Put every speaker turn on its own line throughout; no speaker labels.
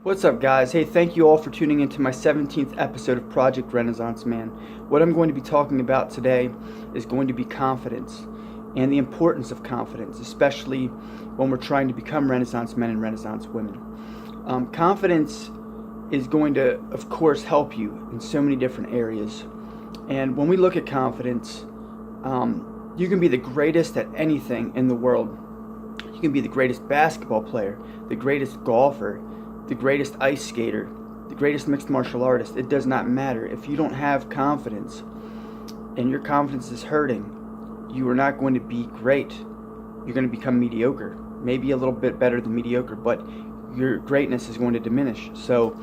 What's up, guys? Hey, thank you all for tuning into my 17th episode of Project Renaissance Man. What I'm going to be talking about today is going to be confidence and the importance of confidence, especially when we're trying to become Renaissance men and Renaissance women. Confidence is going to, of course, help you in so many different areas. And when we look at confidence, you can be the greatest at anything in the world. You can be the greatest basketball player, the greatest golfer, the greatest ice skater, the greatest mixed martial artist. It does not matter. If you don't have confidence and your confidence is hurting, you are not going to be great. You're going to become mediocre, maybe a little bit better than mediocre, but your greatness is going to diminish. So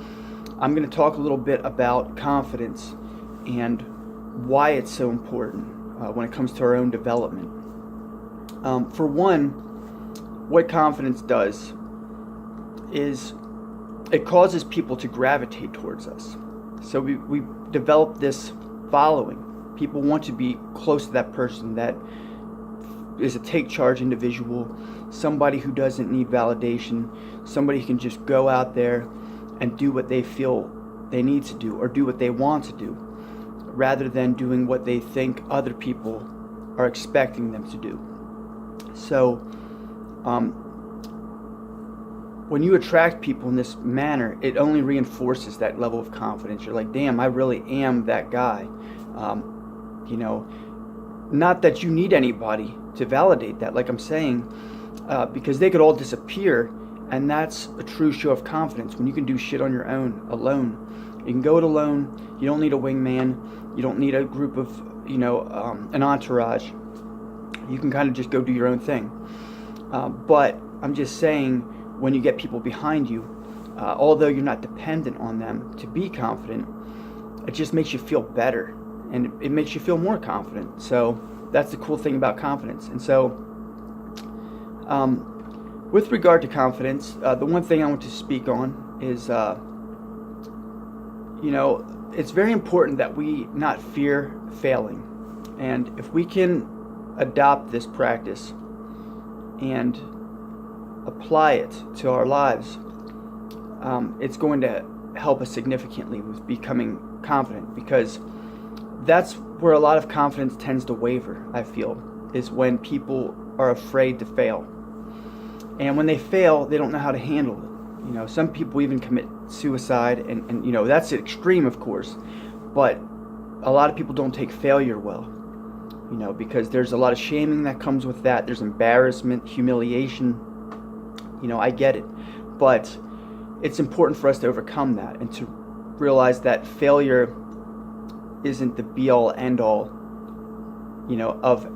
I'm going to talk a little bit about confidence and why it's so important when it comes to our own development. For one, what confidence does is it causes people to gravitate towards us. So we develop this following. People want to be close to that person that is a take charge individual, somebody who doesn't need validation, somebody who can just go out there and do what they feel they need to do or do what they want to do, rather than doing what they think other people are expecting them to do. So when you attract people in this manner, it only reinforces that level of confidence. You're like, damn, I really am that guy. Not that you need anybody to validate that, like I'm saying, because they could all disappear, and that's a true show of confidence. When you can do shit on your own, alone. You can go it alone. You don't need a wingman. You don't need a group of, an entourage. You can kind of just go do your own thing. But I'm just saying, when you get people behind you, although you're not dependent on them to be confident, it just makes you feel better, and it makes you feel more confident. So that's the cool thing about confidence. And so with regard to confidence, the one thing I want to speak on is it's very important that we not fear failing. And if we can adopt this practice and apply it to our lives, it's going to help us significantly with becoming confident, because that's where a lot of confidence tends to waver, I feel, is when people are afraid to fail. And when they fail, they don't know how to handle it. Some people even commit suicide, and that's the extreme, of course, but a lot of people don't take failure well, because there's a lot of shaming that comes with that. There's embarrassment, humiliation. I get it, but it's important for us to overcome that and to realize that failure isn't the be-all, end-all, of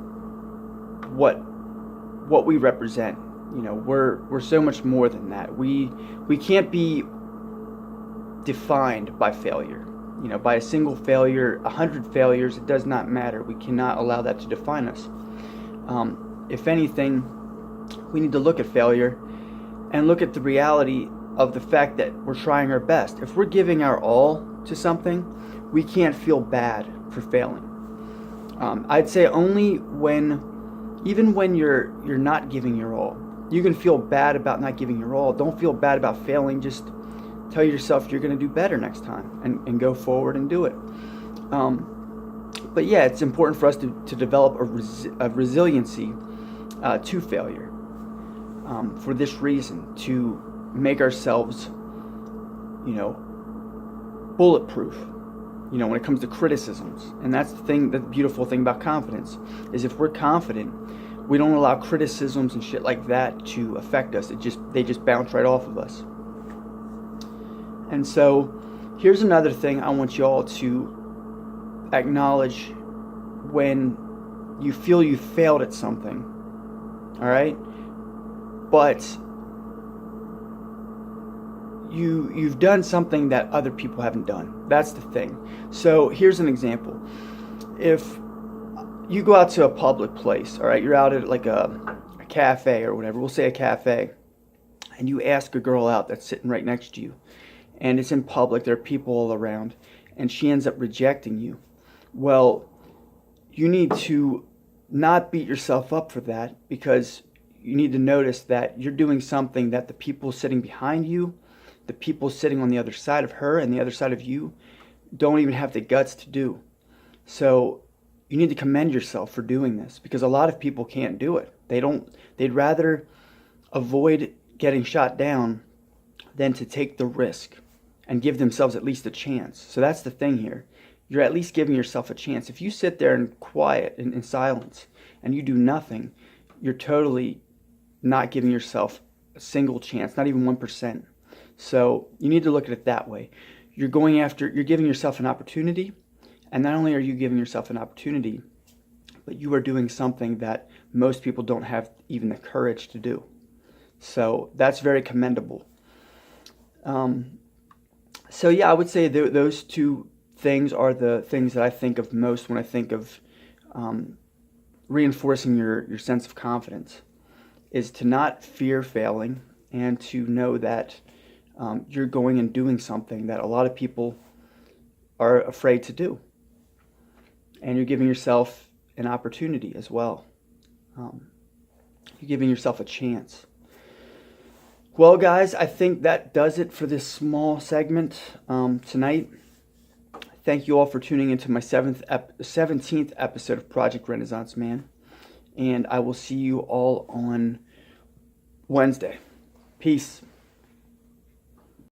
what we represent. We're so much more than that. We can't be defined by failure. By a single failure, 100 failures, it does not matter. We cannot allow that to define us. If anything, we need to look at failure and look at the reality of the fact that we're trying our best. If we're giving our all to something, we can't feel bad for failing. I'd say only even when you're not giving your all, you can feel bad about not giving your all. Don't feel bad about failing. Just tell yourself you're going to do better next time and go forward and do it. But yeah, it's important for us to develop a resiliency to failure. For this reason, to make ourselves, bulletproof, when it comes to criticisms. And that's the beautiful thing about confidence, is if we're confident, we don't allow criticisms and shit like that to affect us. They just bounce right off of us. And so, here's another thing I want you all to acknowledge when you feel you failed at something. All right? But you've done something that other people haven't done. That's the thing. So here's an example. If you go out to a public place, all right, you're out at like a cafe or whatever, we'll say a cafe, and you ask a girl out that's sitting right next to you, and it's in public, there are people all around, and she ends up rejecting you. Well, you need to not beat yourself up for that, because you need to notice that you're doing something that the people sitting behind you, the people sitting on the other side of her and the other side of you don't even have the guts to do. So you need to commend yourself for doing this, because a lot of people can't do it. They'd rather avoid getting shot down than to take the risk and give themselves at least a chance. So that's the thing here. You're at least giving yourself a chance. If you sit there in quiet, in silence, and you do nothing, you're totally not giving yourself a single chance, not even 1%. So you need to look at it that way. You're giving yourself an opportunity, and not only are you giving yourself an opportunity, but you are doing something that most people don't have even the courage to do. So that's very commendable. So yeah, I would say those two things are the things that I think of most when I think of reinforcing your sense of confidence, is to not fear failing and to know that you're going and doing something that a lot of people are afraid to do. And you're giving yourself an opportunity as well. You're giving yourself a chance. Well, guys, I think that does it for this small segment tonight. Thank you all for tuning into my 17th episode of Project Renaissance Man. And I will see you all on Wednesday. Peace.